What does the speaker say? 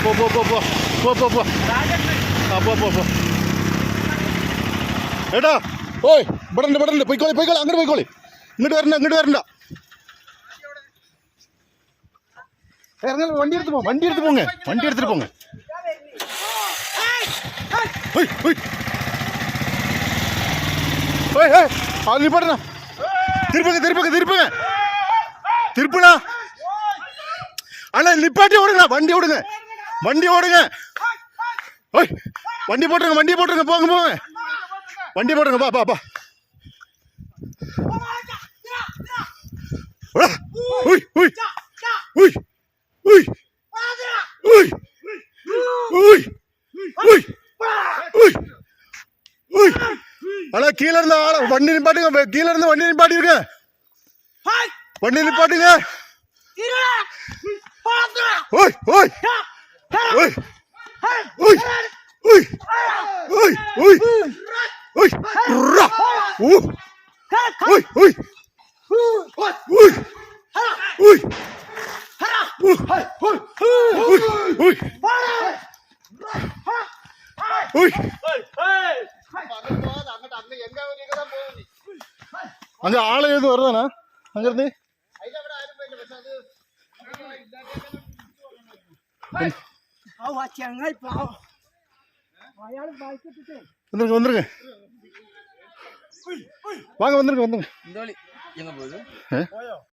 പോ പോ പോ പോ പോ പോ പോ ആ പോ പോ പോ ഏട്ടാ ഓയ് ഇവിടെ ഉണ്ട് പോയിക്കോളി അങ്ങോട്ട് പോയിക്കോളി ഇങ്ങോട്ട് വരണ്ട ഇറങ്ങ വണ്ടി എടുത്ത് പോങ്ങ நீ பாடுறா திருப்புங்க திருப்புடா அண்ணா நிப்பாட்டி ஓடுங்க வண்டி ஓடுங்க ஓய் வண்டி போட்டுருங்க போங்க வண்டி போட்டுருங்க பா உய் உய் உய் உய் உய் உய் உய் உய் உய் அண்ணா கீழே இருந்த ஆள வண்டி நிப்பாட்டுங்க கீழே இருந்து வண்டி நிப்பாட்டிருக்க வண்டி நிப்பாட்டுங்க ஓய் ஓய் ஓய் ஓய் ஓய் ஓய் ஓய் ஓய் ரா ஓ ஓய் ஓய் ஓய் ஓய் ஓய் அங்க ஆளு எதுவும் வருதானா அங்க இருந்து வந்துருங்க வாங்க வந்துருங்க